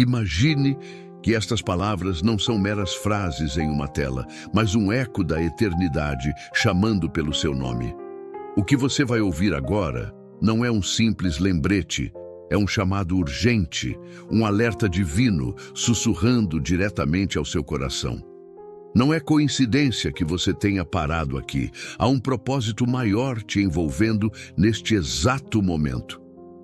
Imagine que estas palavras não são meras frases em uma tela, mas um eco da eternidade chamando pelo seu nome. O que você vai ouvir agora não é um simples lembrete, é um chamado urgente, um alerta divino sussurrando diretamente ao seu coração. Não é coincidência que você tenha parado aqui. Há um propósito maior te envolvendo neste exato momento.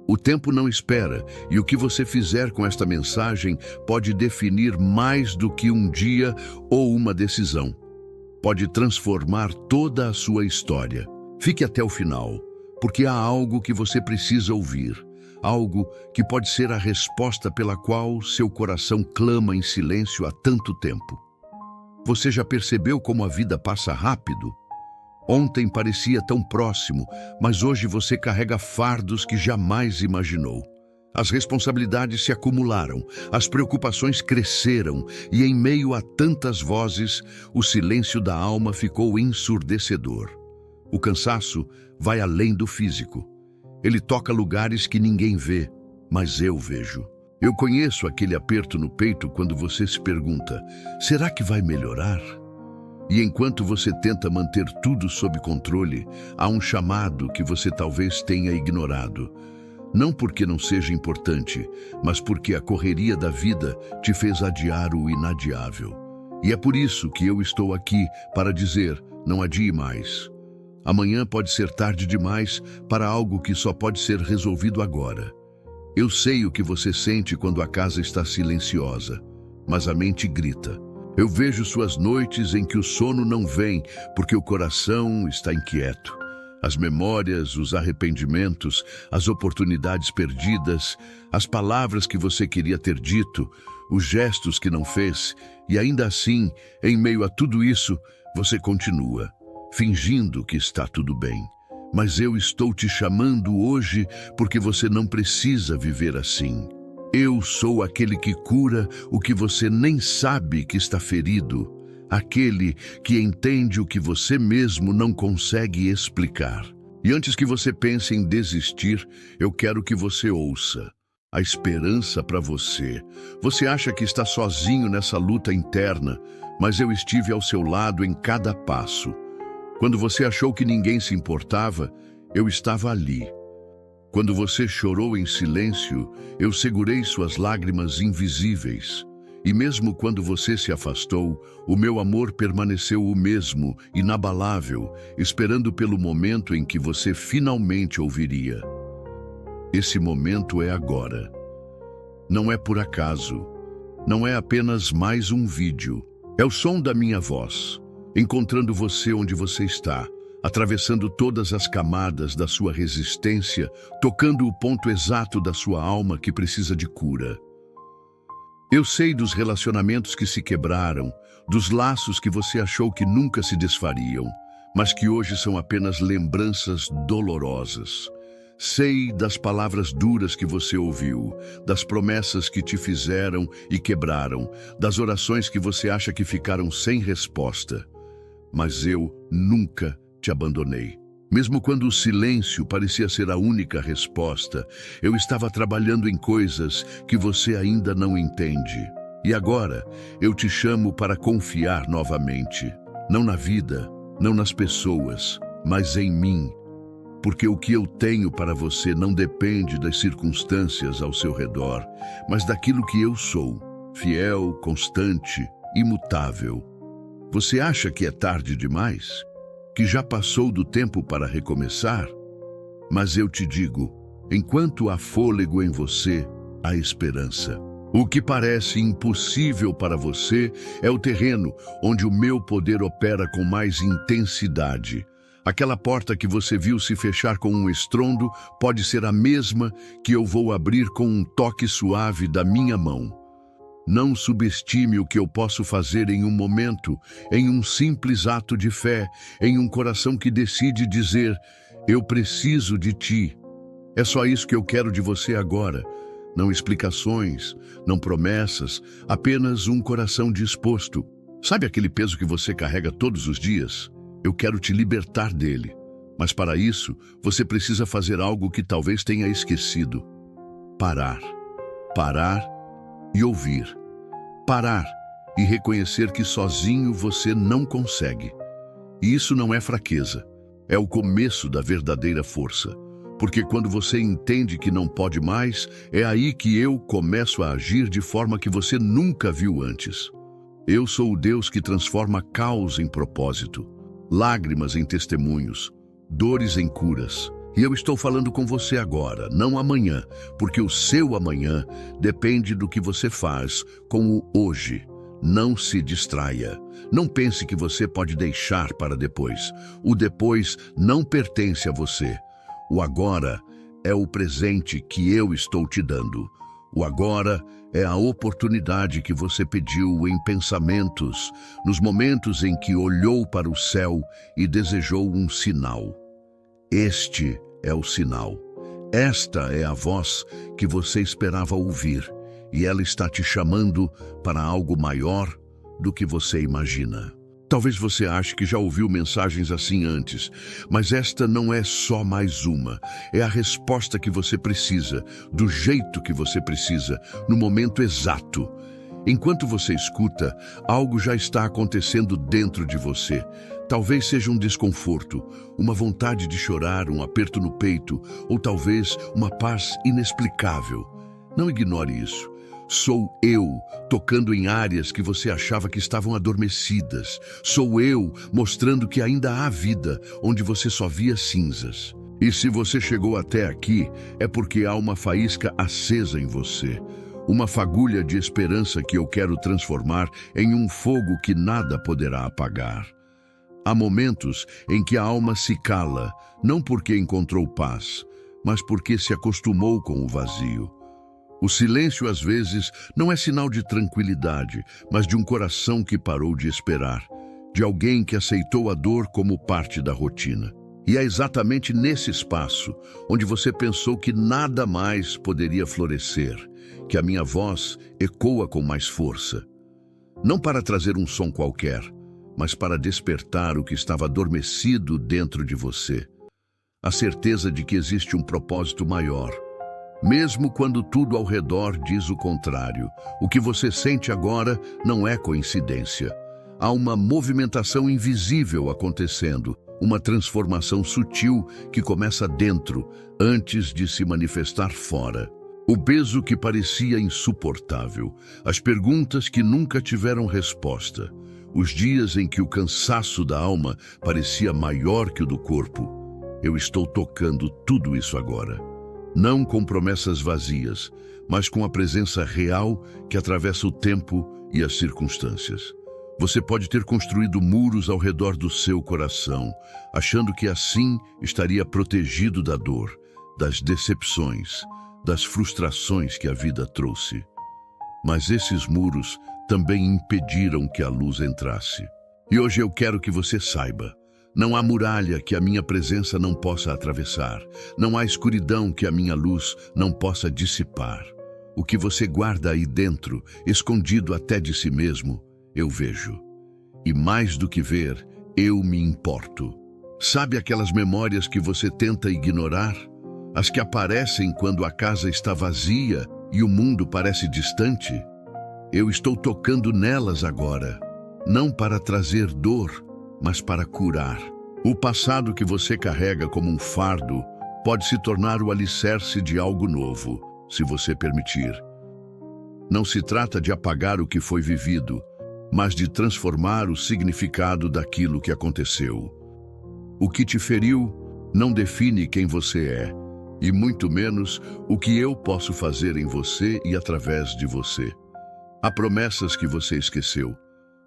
O tempo não espera, e o que você fizer com esta mensagem pode definir mais do que um dia ou uma decisão. Pode transformar toda a sua história. Fique até o final, porque há algo que você precisa ouvir. Algo que pode ser a resposta pela qual seu coração clama em silêncio há tanto tempo. Você já percebeu como a vida passa rápido? Ontem parecia tão próximo, mas hoje você carrega fardos que jamais imaginou. As responsabilidades se acumularam, as preocupações cresceram e em meio a tantas vozes, o silêncio da alma ficou ensurdecedor. O cansaço vai além do físico. Ele toca lugares que ninguém vê, mas eu vejo. Eu conheço aquele aperto no peito quando você se pergunta, será que vai melhorar? E enquanto você tenta manter tudo sob controle, há um chamado que você talvez tenha ignorado. Não porque não seja importante, mas porque a correria da vida te fez adiar o inadiável. E é por isso que eu estou aqui para dizer, não adie mais. Amanhã pode ser tarde demais para algo que só pode ser resolvido agora. Eu sei o que você sente quando a casa está silenciosa, mas a mente grita. Eu vejo suas noites em que o sono não vem porque o coração está inquieto. As memórias, os arrependimentos, as oportunidades perdidas, as palavras que você queria ter dito, os gestos que não fez, e ainda assim, em meio a tudo isso, você continua, fingindo que está tudo bem. Mas eu estou te chamando hoje porque você não precisa viver assim. Eu sou aquele que cura o que você nem sabe que está ferido, aquele que entende o que você mesmo não consegue explicar. E antes que você pense em desistir, eu quero que você ouça a esperança para você. Você acha que está sozinho nessa luta interna, mas eu estive ao seu lado em cada passo. Quando você achou que ninguém se importava, eu estava ali. Quando você chorou em silêncio, eu segurei suas lágrimas invisíveis. E mesmo quando você se afastou, o meu amor permaneceu o mesmo, inabalável, esperando pelo momento em que você finalmente ouviria. Esse momento é agora. Não é por acaso. Não é apenas mais um vídeo. É o som da minha voz, encontrando você onde você está, atravessando todas as camadas da sua resistência, tocando o ponto exato da sua alma que precisa de cura. Eu sei dos relacionamentos que se quebraram, dos laços que você achou que nunca se desfariam, mas que hoje são apenas lembranças dolorosas. Sei das palavras duras que você ouviu, das promessas que te fizeram e quebraram, das orações que você acha que ficaram sem resposta. Mas eu nunca te abandonei. Mesmo quando o silêncio parecia ser a única resposta, eu estava trabalhando em coisas que você ainda não entende. E agora, eu te chamo para confiar novamente. Não na vida, não nas pessoas, mas em mim. Porque o que eu tenho para você não depende das circunstâncias ao seu redor, mas daquilo que eu sou, fiel, constante, imutável. Você acha que é tarde demais? Que já passou do tempo para recomeçar? Mas eu te digo, enquanto há fôlego em você, há esperança. O que parece impossível para você é o terreno onde o meu poder opera com mais intensidade. Aquela porta que você viu se fechar com um estrondo pode ser a mesma que eu vou abrir com um toque suave da minha mão. Não subestime o que eu posso fazer em um momento, em um simples ato de fé, em um coração que decide dizer, eu preciso de ti. É só isso que eu quero de você agora. Não explicações, não promessas, apenas um coração disposto. Sabe aquele peso que você carrega todos os dias? Eu quero te libertar dele. Mas para isso, você precisa fazer algo que talvez tenha esquecido. Parar. Parar e ouvir. Parar e reconhecer que sozinho você não consegue. E isso não é fraqueza, é o começo da verdadeira força. Porque quando você entende que não pode mais, é aí que eu começo a agir de forma que você nunca viu antes. Eu sou o Deus que transforma caos em propósito, lágrimas em testemunhos, dores em curas. E eu estou falando com você agora, não amanhã, porque o seu amanhã depende do que você faz com o hoje. Não se distraia. Não pense que você pode deixar para depois. O depois não pertence a você. O agora é o presente que eu estou te dando. O agora é a oportunidade que você pediu em pensamentos, nos momentos em que olhou para o céu e desejou um sinal. Este é o sinal. Esta é a voz que você esperava ouvir, e ela está te chamando para algo maior do que você imagina. Talvez você ache que já ouviu mensagens assim antes, mas esta não é só mais uma. É a resposta que você precisa, do jeito que você precisa, no momento exato. Enquanto você escuta, algo já está acontecendo dentro de você. Talvez seja um desconforto, uma vontade de chorar, um aperto no peito, ou talvez uma paz inexplicável. Não ignore isso. Sou eu, tocando em áreas que você achava que estavam adormecidas. Sou eu, mostrando que ainda há vida, onde você só via cinzas. E se você chegou até aqui, é porque há uma faísca acesa em você. Uma fagulha de esperança que eu quero transformar em um fogo que nada poderá apagar. Há momentos em que a alma se cala, não porque encontrou paz, mas porque se acostumou com o vazio. O silêncio, às vezes, não é sinal de tranquilidade, mas de um coração que parou de esperar, de alguém que aceitou a dor como parte da rotina. E é exatamente nesse espaço, onde você pensou que nada mais poderia florescer, que a minha voz ecoa com mais força. Não para trazer um som qualquer, mas para despertar o que estava adormecido dentro de você. A certeza de que existe um propósito maior. Mesmo quando tudo ao redor diz o contrário, o que você sente agora não é coincidência. Há uma movimentação invisível acontecendo, uma transformação sutil que começa dentro, antes de se manifestar fora. O peso que parecia insuportável, as perguntas que nunca tiveram resposta, os dias em que o cansaço da alma parecia maior que o do corpo. Eu estou tocando tudo isso agora. Não com promessas vazias, mas com a presença real que atravessa o tempo e as circunstâncias. Você pode ter construído muros ao redor do seu coração, achando que assim estaria protegido da dor, das decepções, das frustrações que a vida trouxe. Mas esses muros também impediram que a luz entrasse. E hoje eu quero que você saiba: não há muralha que a minha presença não possa atravessar. Não há escuridão que a minha luz não possa dissipar. O que você guarda aí dentro, escondido até de si mesmo, eu vejo. E mais do que ver, eu me importo. Sabe aquelas memórias que você tenta ignorar? As que aparecem quando a casa está vazia e o mundo parece distante? Eu estou tocando nelas agora, não para trazer dor, mas para curar. O passado que você carrega como um fardo pode se tornar o alicerce de algo novo, se você permitir. Não se trata de apagar o que foi vivido, mas de transformar o significado daquilo que aconteceu. O que te feriu não define quem você é, e muito menos o que eu posso fazer em você e através de você. Há promessas que você esqueceu,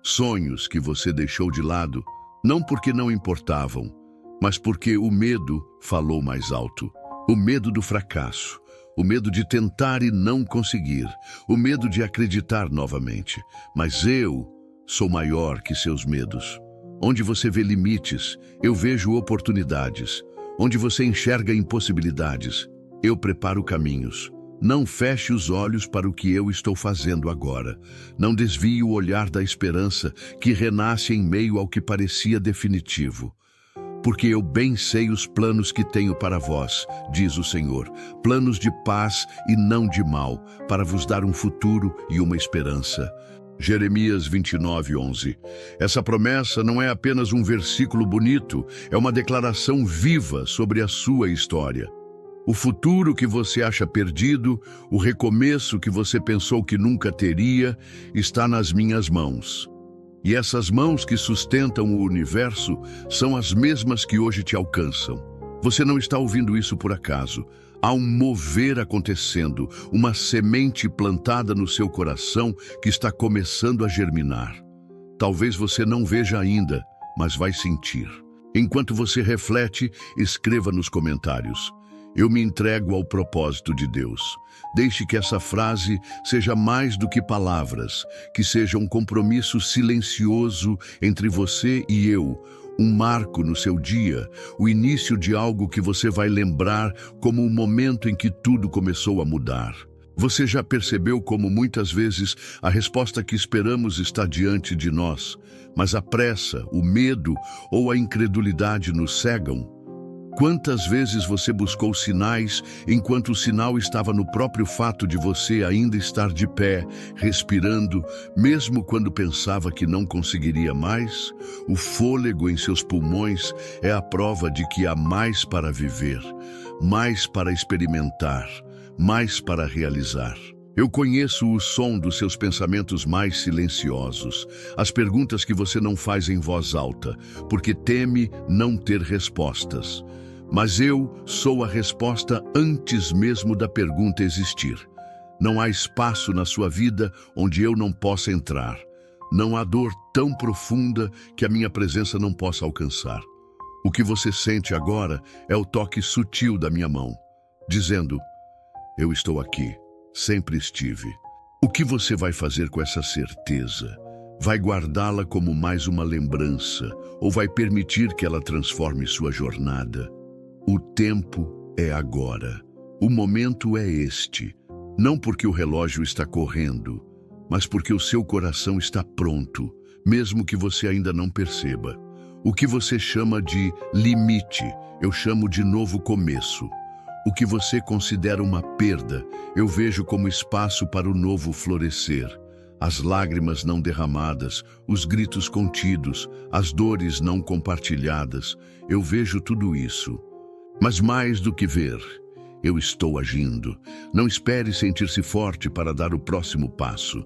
sonhos que você deixou de lado, não porque não importavam, mas porque o medo falou mais alto. O medo do fracasso, o medo de tentar e não conseguir, o medo de acreditar novamente. Mas eu sou maior que seus medos. Onde você vê limites, eu vejo oportunidades. Onde você enxerga impossibilidades, eu preparo caminhos. Não feche os olhos para o que eu estou fazendo agora. Não desvie o olhar da esperança que renasce em meio ao que parecia definitivo. Porque eu bem sei os planos que tenho para vós, diz o Senhor, planos de paz e não de mal, para vos dar um futuro e uma esperança. Jeremias 29:11. Essa promessa não é apenas um versículo bonito, é uma declaração viva sobre a sua história. O futuro que você acha perdido, o recomeço que você pensou que nunca teria, está nas minhas mãos. E essas mãos que sustentam o universo são as mesmas que hoje te alcançam. Você não está ouvindo isso por acaso. Há um mover acontecendo, uma semente plantada no seu coração que está começando a germinar. Talvez você não veja ainda, mas vai sentir. Enquanto você reflete, escreva nos comentários: eu me entrego ao propósito de Deus. Deixe que essa frase seja mais do que palavras, que seja um compromisso silencioso entre você e eu, um marco no seu dia, o início de algo que você vai lembrar como o momento em que tudo começou a mudar. Você já percebeu como muitas vezes a resposta que esperamos está diante de nós, mas a pressa, o medo ou a incredulidade nos cegam? Quantas vezes você buscou sinais, enquanto o sinal estava no próprio fato de você ainda estar de pé, respirando, mesmo quando pensava que não conseguiria mais? O fôlego em seus pulmões é a prova de que há mais para viver, mais para experimentar, mais para realizar. Eu conheço o som dos seus pensamentos mais silenciosos, as perguntas que você não faz em voz alta, porque teme não ter respostas. Mas eu sou a resposta antes mesmo da pergunta existir. Não há espaço na sua vida onde eu não possa entrar. Não há dor tão profunda que a minha presença não possa alcançar. O que você sente agora é o toque sutil da minha mão, dizendo: eu estou aqui, sempre estive. O que você vai fazer com essa certeza? Vai guardá-la como mais uma lembrança ou vai permitir que ela transforme sua jornada? O tempo é agora. O momento é este. Não porque o relógio está correndo, mas porque o seu coração está pronto, mesmo que você ainda não perceba. O que você chama de limite, eu chamo de novo começo. O que você considera uma perda, eu vejo como espaço para o novo florescer. As lágrimas não derramadas, os gritos contidos, as dores não compartilhadas, eu vejo tudo isso. Mas mais do que ver, eu estou agindo. Não espere sentir-se forte para dar o próximo passo.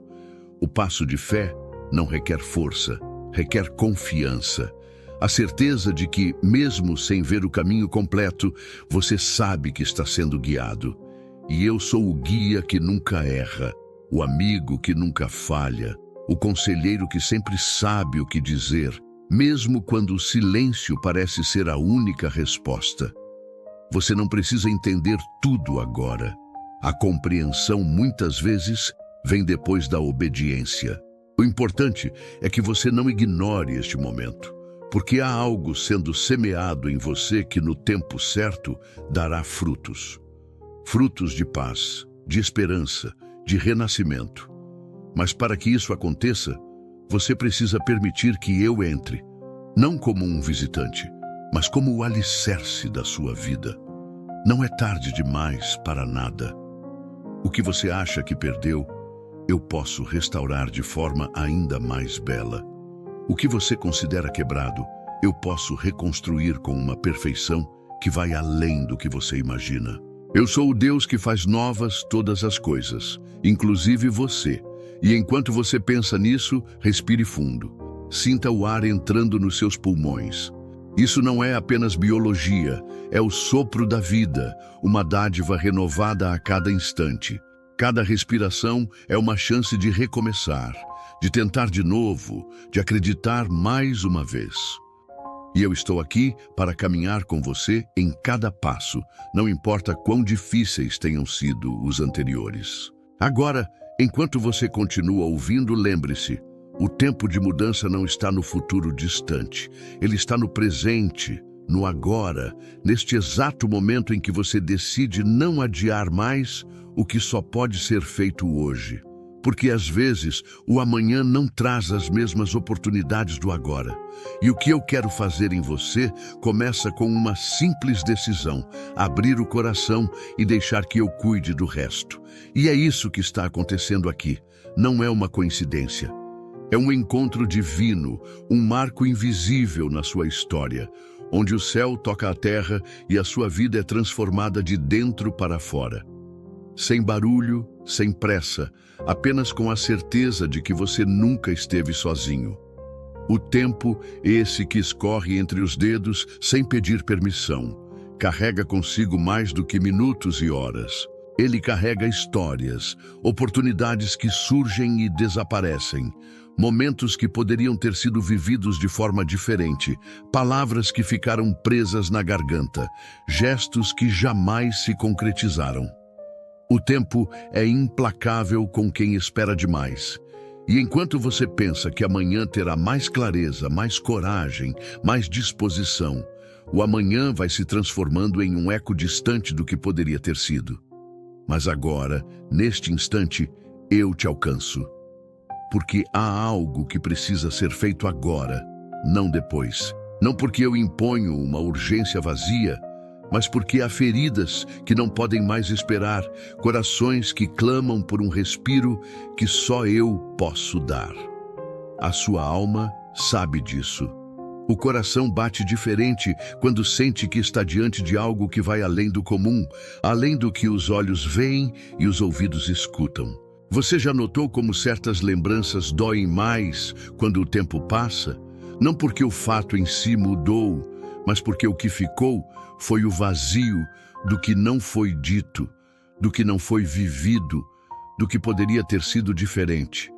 O passo de fé não requer força, requer confiança. A certeza de que, mesmo sem ver o caminho completo, você sabe que está sendo guiado. E eu sou o guia que nunca erra, o amigo que nunca falha, o conselheiro que sempre sabe o que dizer, mesmo quando o silêncio parece ser a única resposta. Você não precisa entender tudo agora. A compreensão, muitas vezes, vem depois da obediência. O importante é que você não ignore este momento, porque há algo sendo semeado em você que, no tempo certo, dará frutos. Frutos de paz, de esperança, de renascimento. Mas para que isso aconteça, você precisa permitir que eu entre, não como um visitante, mas como o alicerce da sua vida. Não é tarde demais para nada. O que você acha que perdeu, eu posso restaurar de forma ainda mais bela. O que você considera quebrado, eu posso reconstruir com uma perfeição que vai além do que você imagina. Eu sou o Deus que faz novas todas as coisas, inclusive você. E enquanto você pensa nisso, respire fundo. Sinta o ar entrando nos seus pulmões. Isso não é apenas biologia, é o sopro da vida, uma dádiva renovada a cada instante. Cada respiração é uma chance de recomeçar, de tentar de novo, de acreditar mais uma vez. E eu estou aqui para caminhar com você em cada passo, não importa quão difíceis tenham sido os anteriores. Agora, enquanto você continua ouvindo, lembre-se: o tempo de mudança não está no futuro distante, ele está no presente, no agora, neste exato momento em que você decide não adiar mais o que só pode ser feito hoje. Porque às vezes o amanhã não traz as mesmas oportunidades do agora. E o que eu quero fazer em você começa com uma simples decisão: abrir o coração e deixar que eu cuide do resto. E é isso que está acontecendo aqui. Não é uma coincidência. É um encontro divino, um marco invisível na sua história, onde o céu toca a terra e a sua vida é transformada de dentro para fora. Sem barulho, sem pressa, apenas com a certeza de que você nunca esteve sozinho. O tempo, esse que escorre entre os dedos sem pedir permissão, carrega consigo mais do que minutos e horas. Ele carrega histórias, oportunidades que surgem e desaparecem, momentos que poderiam ter sido vividos de forma diferente, palavras que ficaram presas na garganta, gestos que jamais se concretizaram. O tempo é implacável com quem espera demais. E enquanto você pensa que amanhã terá mais clareza, mais coragem, mais disposição, o amanhã vai se transformando em um eco distante do que poderia ter sido. Mas agora, neste instante, eu te alcanço. Porque há algo que precisa ser feito agora, não depois. Não porque eu imponho uma urgência vazia, mas porque há feridas que não podem mais esperar, corações que clamam por um respiro que só eu posso dar. A sua alma sabe disso. O coração bate diferente quando sente que está diante de algo que vai além do comum, além do que os olhos veem e os ouvidos escutam. Você já notou como certas lembranças doem mais quando o tempo passa? Não porque o fato em si mudou, mas porque o que ficou foi o vazio do que não foi dito, do que não foi vivido, do que poderia ter sido diferente.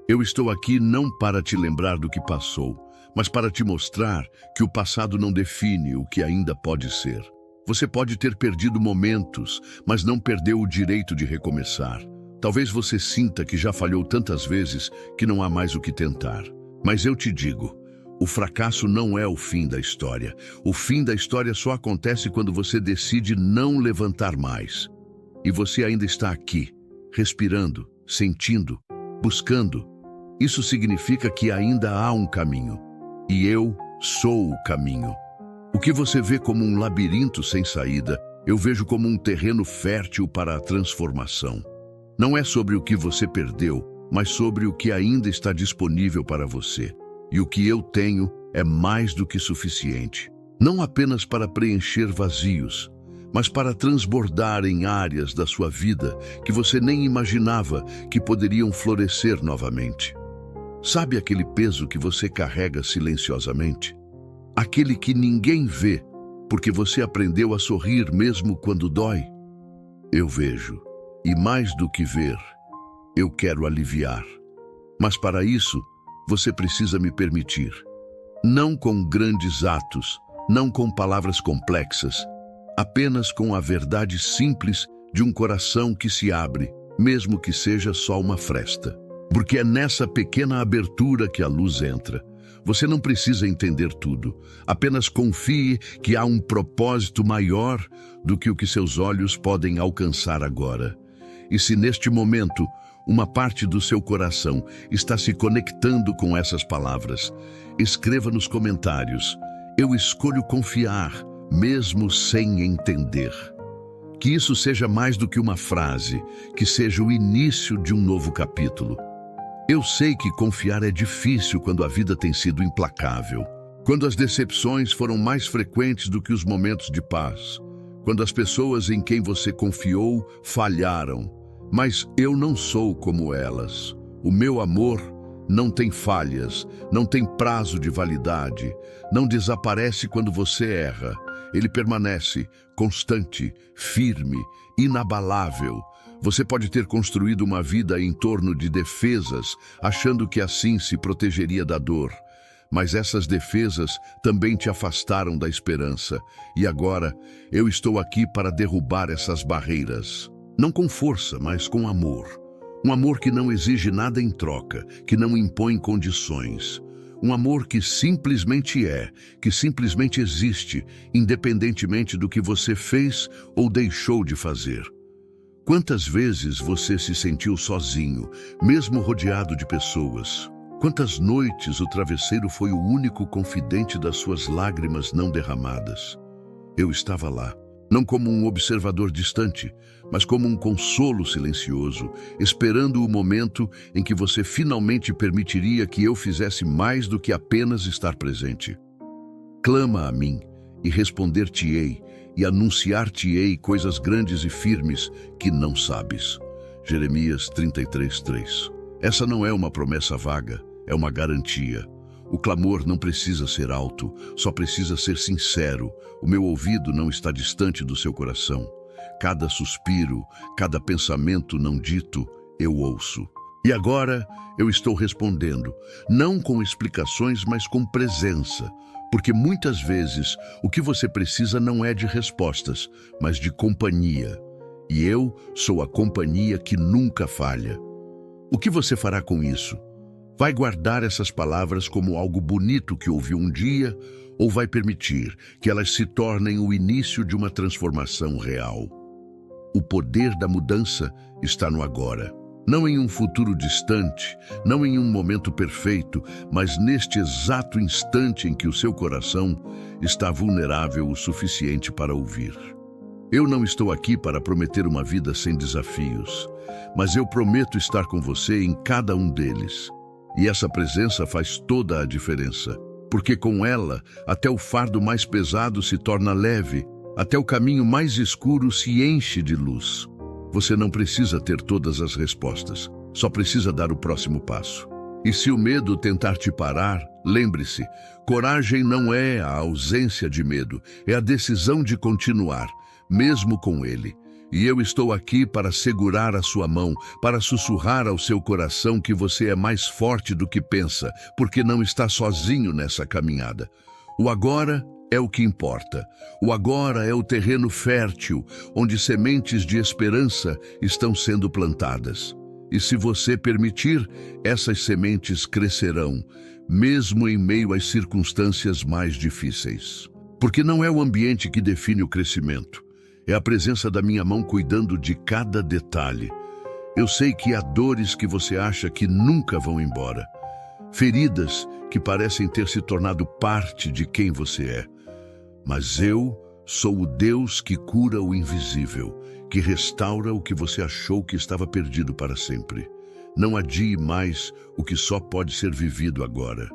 Eu estou aqui não para te lembrar do que passou, mas para te mostrar que o passado não define o que ainda pode ser. Você pode ter perdido momentos, mas não perdeu o direito de recomeçar. Talvez você sinta que já falhou tantas vezes que não há mais o que tentar. Mas eu te digo, o fracasso não é o fim da história. O fim da história só acontece quando você decide não levantar mais. E você ainda está aqui, respirando, sentindo, buscando. Isso significa que ainda há um caminho. E eu sou o caminho. O que você vê como um labirinto sem saída, eu vejo como um terreno fértil para a transformação. Não é sobre o que você perdeu, mas sobre o que ainda está disponível para você. E o que eu tenho é mais do que suficiente. Não apenas para preencher vazios, mas para transbordar em áreas da sua vida que você nem imaginava que poderiam florescer novamente. Sabe aquele peso que você carrega silenciosamente? Aquele que ninguém vê, porque você aprendeu a sorrir mesmo quando dói? Eu vejo, e mais do que ver, eu quero aliviar. Mas para isso, você precisa me permitir. Não com grandes atos, não com palavras complexas, apenas com a verdade simples de um coração que se abre, mesmo que seja só uma fresta. Porque é nessa pequena abertura que a luz entra. Você não precisa entender tudo. Apenas confie que há um propósito maior do que o que seus olhos podem alcançar agora. E se neste momento uma parte do seu coração está se conectando com essas palavras, escreva nos comentários: eu escolho confiar, mesmo sem entender. Que isso seja mais do que uma frase, que seja o início de um novo capítulo. Eu sei que confiar é difícil quando a vida tem sido implacável, quando as decepções foram mais frequentes do que os momentos de paz, quando as pessoas em quem você confiou falharam. Mas eu não sou como elas. O meu amor não tem falhas, não tem prazo de validade, não desaparece quando você erra. Ele permanece constante, firme, inabalável. Você pode ter construído uma vida em torno de defesas, achando que assim se protegeria da dor. Mas essas defesas também te afastaram da esperança. E agora eu estou aqui para derrubar essas barreiras. Não com força, mas com amor. Um amor que não exige nada em troca, que não impõe condições. Um amor que simplesmente é, que simplesmente existe, independentemente do que você fez ou deixou de fazer. Quantas vezes você se sentiu sozinho, mesmo rodeado de pessoas? Quantas noites o travesseiro foi o único confidente das suas lágrimas não derramadas? Eu estava lá, não como um observador distante, mas como um consolo silencioso, esperando o momento em que você finalmente permitiria que eu fizesse mais do que apenas estar presente. Clama a mim, e responder-te-ei, e anunciar-te-ei coisas grandes e firmes que não sabes. Jeremias 33:3. Essa não é uma promessa vaga, é uma garantia. O clamor não precisa ser alto, só precisa ser sincero. O meu ouvido não está distante do seu coração. Cada suspiro, cada pensamento não dito, eu ouço. E agora eu estou respondendo, não com explicações, mas com presença. Porque muitas vezes o que você precisa não é de respostas, mas de companhia. E eu sou a companhia que nunca falha. O que você fará com isso? Vai guardar essas palavras como algo bonito que ouviu um dia, ou vai permitir que elas se tornem o início de uma transformação real? O poder da mudança está no agora. Não em um futuro distante, não em um momento perfeito, mas neste exato instante em que o seu coração está vulnerável o suficiente para ouvir. Eu não estou aqui para prometer uma vida sem desafios, mas eu prometo estar com você em cada um deles. E essa presença faz toda a diferença, porque com ela, até o fardo mais pesado se torna leve, até o caminho mais escuro se enche de luz. Você não precisa ter todas as respostas, só precisa dar o próximo passo. E se o medo tentar te parar, lembre-se, coragem não é a ausência de medo, é a decisão de continuar, mesmo com ele. E eu estou aqui para segurar a sua mão, para sussurrar ao seu coração que você é mais forte do que pensa, porque não está sozinho nessa caminhada. O agora é o que importa. O agora é o terreno fértil, onde sementes de esperança estão sendo plantadas. E se você permitir, essas sementes crescerão, mesmo em meio às circunstâncias mais difíceis. Porque não é o ambiente que define o crescimento. É a presença da minha mão cuidando de cada detalhe. Eu sei que há dores que você acha que nunca vão embora. Feridas que parecem ter se tornado parte de quem você é. Mas eu sou o Deus que cura o invisível, que restaura o que você achou que estava perdido para sempre. Não adie mais o que só pode ser vivido agora,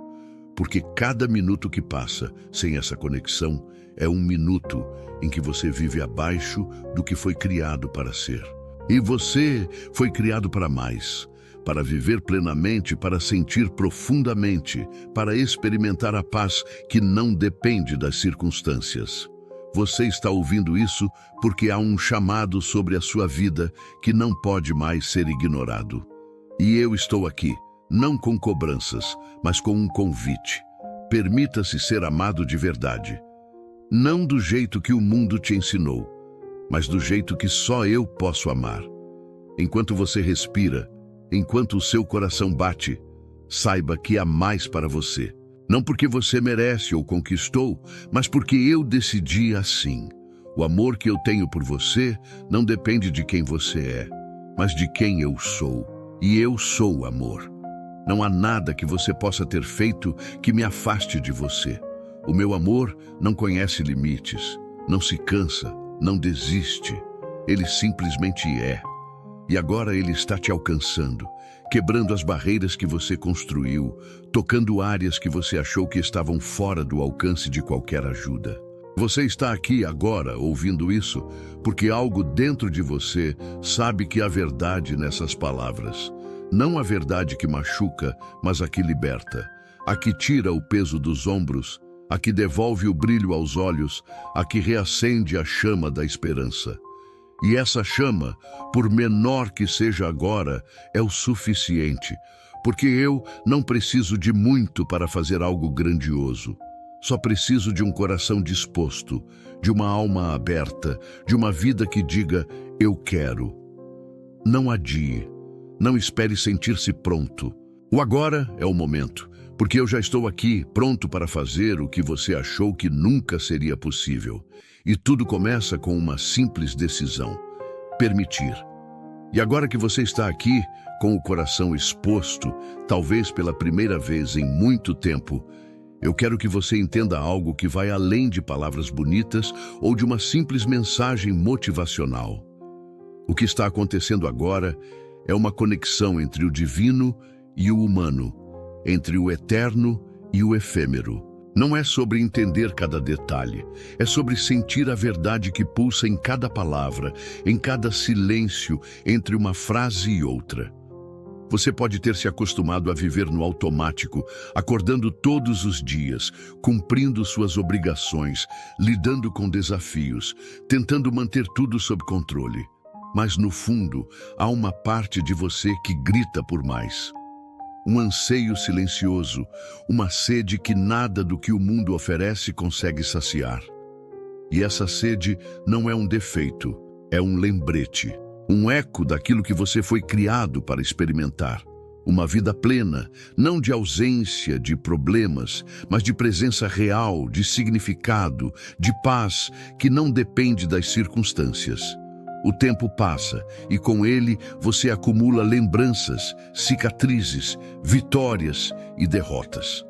porque cada minuto que passa sem essa conexão é um minuto em que você vive abaixo do que foi criado para ser. E você foi criado para mais, para viver plenamente, para sentir profundamente, para experimentar a paz que não depende das circunstâncias. Você está ouvindo isso porque há um chamado sobre a sua vida que não pode mais ser ignorado. E eu estou aqui, não com cobranças, mas com um convite. Permita-se ser amado de verdade. Não do jeito que o mundo te ensinou, mas do jeito que só eu posso amar. Enquanto você respira, enquanto o seu coração bate, saiba que há mais para você. Não porque você merece ou conquistou, mas porque eu decidi assim. O amor que eu tenho por você não depende de quem você é, mas de quem eu sou. E eu sou amor. Não há nada que você possa ter feito que me afaste de você. O meu amor não conhece limites, não se cansa, não desiste. Ele simplesmente é. E agora ele está te alcançando, quebrando as barreiras que você construiu, tocando áreas que você achou que estavam fora do alcance de qualquer ajuda. Você está aqui agora ouvindo isso porque algo dentro de você sabe que há verdade nessas palavras. Não a verdade que machuca, mas a que liberta, a que tira o peso dos ombros, a que devolve o brilho aos olhos, a que reacende a chama da esperança. E essa chama, por menor que seja agora, é o suficiente, porque eu não preciso de muito para fazer algo grandioso. Só preciso de um coração disposto, de uma alma aberta, de uma vida que diga, eu quero. Não adie, não espere sentir-se pronto. O agora é o momento, porque eu já estou aqui, pronto para fazer o que você achou que nunca seria possível. E tudo começa com uma simples decisão: permitir. E agora que você está aqui, com o coração exposto, talvez pela primeira vez em muito tempo, eu quero que você entenda algo que vai além de palavras bonitas ou de uma simples mensagem motivacional. O que está acontecendo agora é uma conexão entre o divino e o humano, entre o eterno e o efêmero. Não é sobre entender cada detalhe, é sobre sentir a verdade que pulsa em cada palavra, em cada silêncio entre uma frase e outra. Você pode ter se acostumado a viver no automático, acordando todos os dias, cumprindo suas obrigações, lidando com desafios, tentando manter tudo sob controle. Mas no fundo, há uma parte de você que grita por mais. Um anseio silencioso, uma sede que nada do que o mundo oferece consegue saciar. E essa sede não é um defeito, é um lembrete, um eco daquilo que você foi criado para experimentar. Uma vida plena, não de ausência de problemas, mas de presença real, de significado, de paz que não depende das circunstâncias. O tempo passa e com ele você acumula lembranças, cicatrizes, vitórias e derrotas.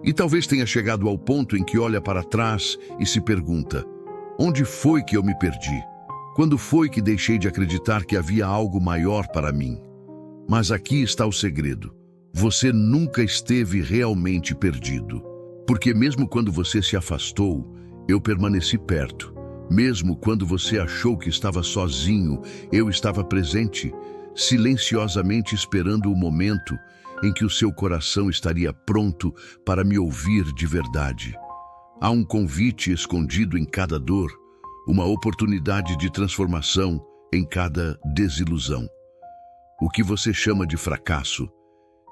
E talvez tenha chegado ao ponto em que olha para trás e se pergunta: onde foi que eu me perdi? Quando foi que deixei de acreditar que havia algo maior para mim? Mas aqui está o segredo. Você nunca esteve realmente perdido. Porque mesmo quando você se afastou, eu permaneci perto. Mesmo quando você achou que estava sozinho, eu estava presente, silenciosamente esperando o momento em que o seu coração estaria pronto para me ouvir de verdade. Há um convite escondido em cada dor, uma oportunidade de transformação em cada desilusão. O que você chama de fracasso,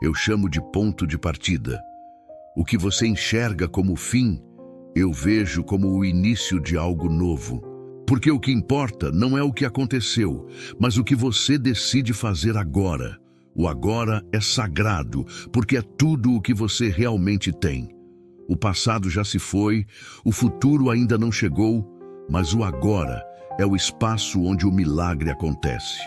eu chamo de ponto de partida. O que você enxerga como fim, eu vejo como o início de algo novo. Porque o que importa não é o que aconteceu, mas o que você decide fazer agora. O agora é sagrado, porque é tudo o que você realmente tem. O passado já se foi, o futuro ainda não chegou, mas o agora é o espaço onde o milagre acontece.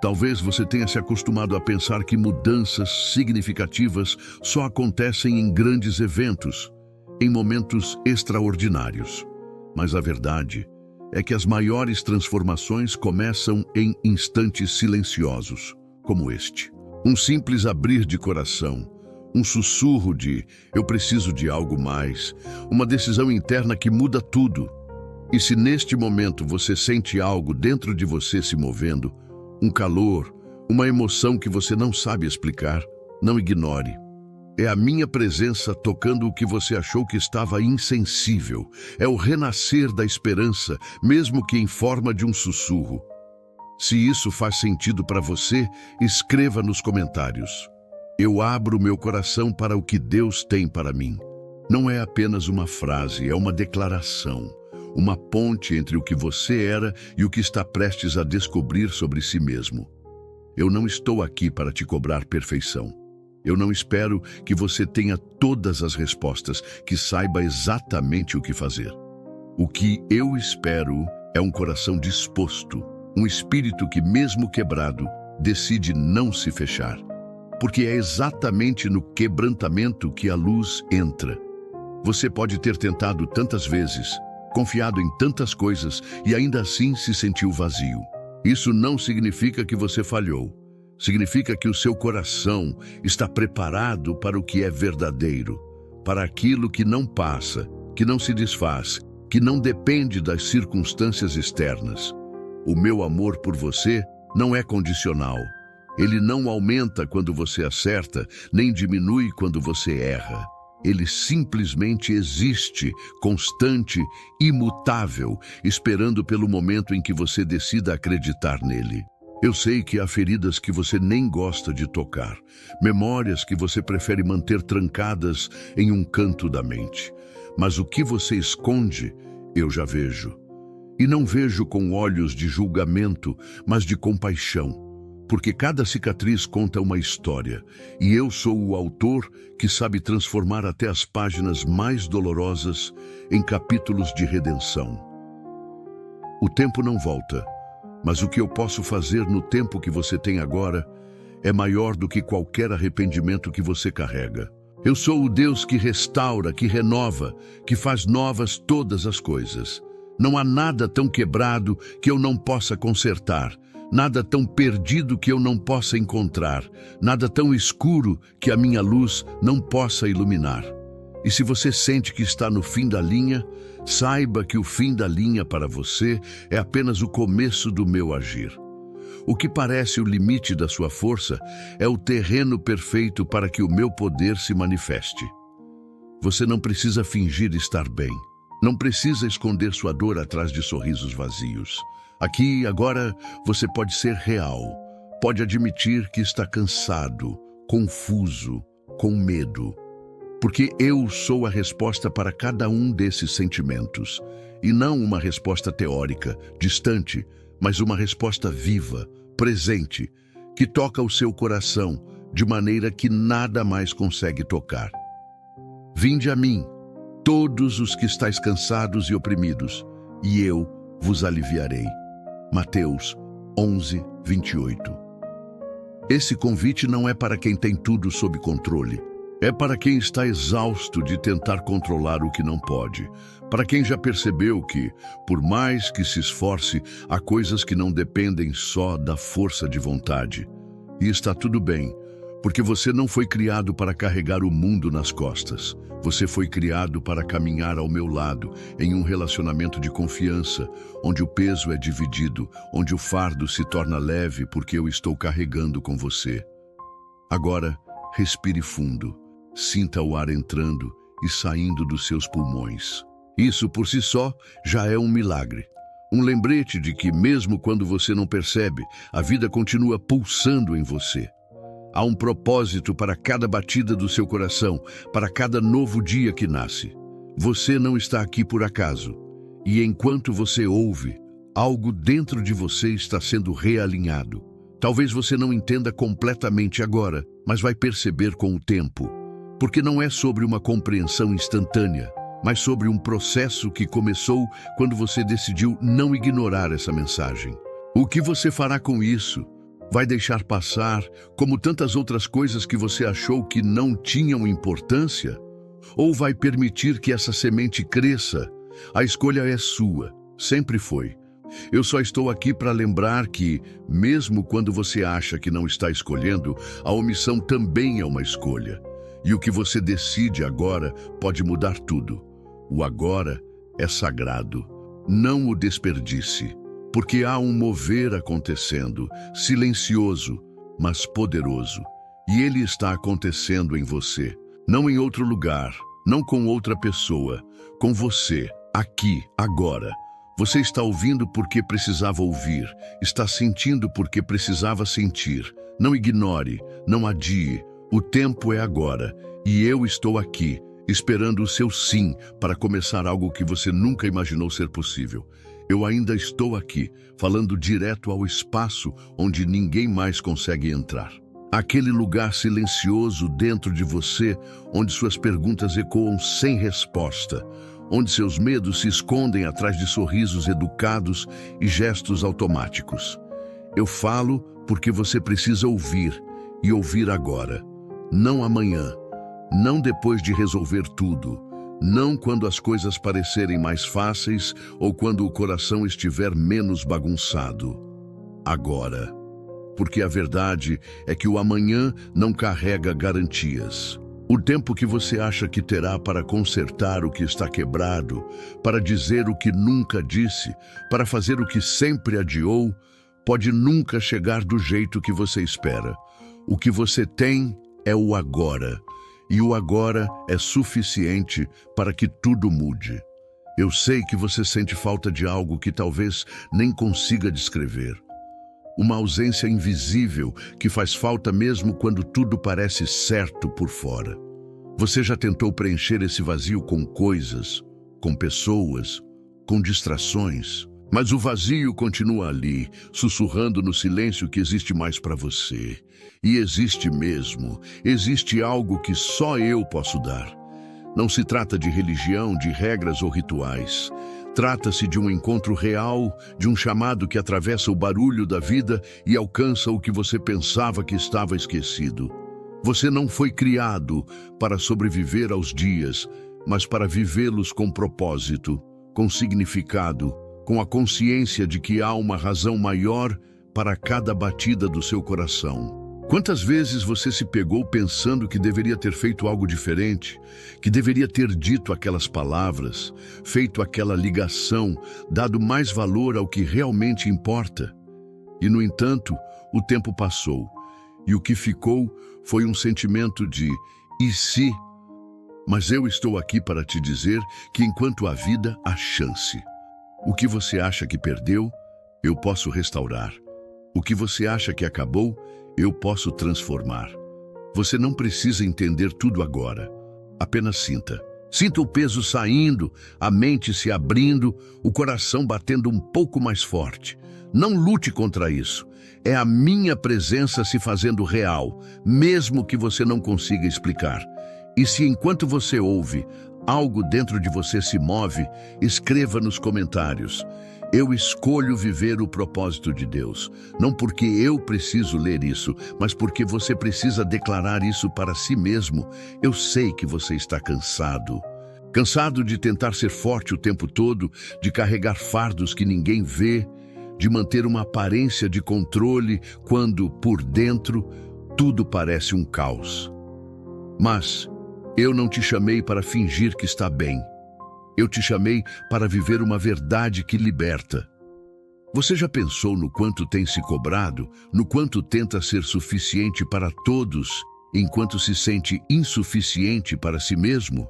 Talvez você tenha se acostumado a pensar que mudanças significativas só acontecem em grandes eventos, em momentos extraordinários. Mas a verdade é que as maiores transformações começam em instantes silenciosos, como este. Um simples abrir de coração, um sussurro de "eu preciso de algo mais", uma decisão interna que muda tudo. E se neste momento você sente algo dentro de você se movendo, um calor, uma emoção que você não sabe explicar, não ignore. É a minha presença tocando o que você achou que estava insensível. É o renascer da esperança, mesmo que em forma de um sussurro. Se isso faz sentido para você, escreva nos comentários. Eu abro meu coração para o que Deus tem para mim. Não é apenas uma frase, é uma declaração. Uma ponte entre o que você era e o que está prestes a descobrir sobre si mesmo. Eu não estou aqui para te cobrar perfeição. Eu não espero que você tenha todas as respostas, que saiba exatamente o que fazer. O que eu espero é um coração disposto, um espírito que, mesmo quebrado, decide não se fechar. Porque é exatamente no quebrantamento que a luz entra. Você pode ter tentado tantas vezes, confiado em tantas coisas e ainda assim se sentiu vazio. Isso não significa que você falhou. Significa que o seu coração está preparado para o que é verdadeiro, para aquilo que não passa, que não se desfaz, que não depende das circunstâncias externas. O meu amor por você não é condicional. Ele não aumenta quando você acerta, nem diminui quando você erra. Ele simplesmente existe, constante, imutável, esperando pelo momento em que você decida acreditar nele. Eu sei que há feridas que você nem gosta de tocar, memórias que você prefere manter trancadas em um canto da mente. Mas o que você esconde, eu já vejo. E não vejo com olhos de julgamento, mas de compaixão. Porque cada cicatriz conta uma história, e eu sou o autor que sabe transformar até as páginas mais dolorosas em capítulos de redenção. O tempo não volta. Mas o que eu posso fazer no tempo que você tem agora é maior do que qualquer arrependimento que você carrega. Eu sou o Deus que restaura, que renova, que faz novas todas as coisas. Não há nada tão quebrado que eu não possa consertar, nada tão perdido que eu não possa encontrar, nada tão escuro que a minha luz não possa iluminar. E se você sente que está no fim da linha, saiba que o fim da linha para você é apenas o começo do meu agir. O que parece o limite da sua força é o terreno perfeito para que o meu poder se manifeste. Você não precisa fingir estar bem. Não precisa esconder sua dor atrás de sorrisos vazios. Aqui e agora você pode ser real. Pode admitir que está cansado, confuso, com medo. Porque eu sou a resposta para cada um desses sentimentos. E não uma resposta teórica, distante, mas uma resposta viva, presente, que toca o seu coração de maneira que nada mais consegue tocar. Vinde a mim, todos os que estáis cansados e oprimidos, e eu vos aliviarei. Mateus 11, 28. Esse convite não é para quem tem tudo sob controle. É para quem está exausto de tentar controlar o que não pode. Para quem já percebeu que, por mais que se esforce, há coisas que não dependem só da força de vontade. E está tudo bem, porque você não foi criado para carregar o mundo nas costas. Você foi criado para caminhar ao meu lado, em um relacionamento de confiança, onde o peso é dividido, onde o fardo se torna leve porque eu estou carregando com você. Agora, respire fundo. Sinta o ar entrando e saindo dos seus pulmões. Isso por si só já é um milagre. Um lembrete de que mesmo quando você não percebe, a vida continua pulsando em você. Há um propósito para cada batida do seu coração, para cada novo dia que nasce. Você não está aqui por acaso. E enquanto você ouve, algo dentro de você está sendo realinhado. Talvez você não entenda completamente agora, mas vai perceber com o tempo. Porque não é sobre uma compreensão instantânea, mas sobre um processo que começou quando você decidiu não ignorar essa mensagem. O que você fará com isso? Vai deixar passar, como tantas outras coisas que você achou que não tinham importância? Ou vai permitir que essa semente cresça? A escolha é sua, sempre foi. Eu só estou aqui para lembrar que, mesmo quando você acha que não está escolhendo, a omissão também é uma escolha. E o que você decide agora pode mudar tudo. O agora é sagrado. Não o desperdice, porque há um mover acontecendo, silencioso, mas poderoso. E ele está acontecendo em você, não em outro lugar, não com outra pessoa, com você, aqui, agora. Você está ouvindo porque precisava ouvir, está sentindo porque precisava sentir. Não ignore, não adie. O tempo é agora, e eu estou aqui, esperando o seu sim para começar algo que você nunca imaginou ser possível. Eu ainda estou aqui, falando direto ao espaço onde ninguém mais consegue entrar. Aquele lugar silencioso dentro de você, onde suas perguntas ecoam sem resposta, onde seus medos se escondem atrás de sorrisos educados e gestos automáticos. Eu falo porque você precisa ouvir, e ouvir agora. Não amanhã, não depois de resolver tudo, não quando as coisas parecerem mais fáceis ou quando o coração estiver menos bagunçado. Agora. Porque a verdade é que o amanhã não carrega garantias. O tempo que você acha que terá para consertar o que está quebrado, para dizer o que nunca disse, para fazer o que sempre adiou, pode nunca chegar do jeito que você espera. O que você tem é o agora, e o agora é suficiente para que tudo mude. Eu sei que você sente falta de algo que talvez nem consiga descrever. Uma ausência invisível que faz falta mesmo quando tudo parece certo por fora. Você já tentou preencher esse vazio com coisas, com pessoas, com distrações, mas o vazio continua ali, sussurrando no silêncio que existe mais para você. E existe mesmo, existe algo que só eu posso dar. Não se trata de religião, de regras ou rituais. Trata-se de um encontro real, de um chamado que atravessa o barulho da vida e alcança o que você pensava que estava esquecido. Você não foi criado para sobreviver aos dias, mas para vivê-los com propósito, com significado, com a consciência de que há uma razão maior para cada batida do seu coração. Quantas vezes você se pegou pensando que deveria ter feito algo diferente, que deveria ter dito aquelas palavras, feito aquela ligação, dado mais valor ao que realmente importa? E, no entanto, o tempo passou, e o que ficou foi um sentimento de "e se?". Mas eu estou aqui para te dizer que enquanto há vida, há chance. O que você acha que perdeu, eu posso restaurar. O que você acha que acabou, eu posso transformar. Você não precisa entender tudo agora. Apenas sinta. Sinta o peso saindo, a mente se abrindo, o coração batendo um pouco mais forte. Não lute contra isso. É a minha presença se fazendo real, mesmo que você não consiga explicar. E se enquanto você ouve, algo dentro de você se move, escreva nos comentários: "Eu escolho viver o propósito de Deus", não porque eu preciso ler isso, mas porque você precisa declarar isso para si mesmo. Eu sei que você está cansado. Cansado de tentar ser forte o tempo todo, de carregar fardos que ninguém vê, de manter uma aparência de controle quando, por dentro, tudo parece um caos. Mas eu não te chamei para fingir que está bem. Eu te chamei para viver uma verdade que liberta. Você já pensou no quanto tem se cobrado, no quanto tenta ser suficiente para todos, enquanto se sente insuficiente para si mesmo?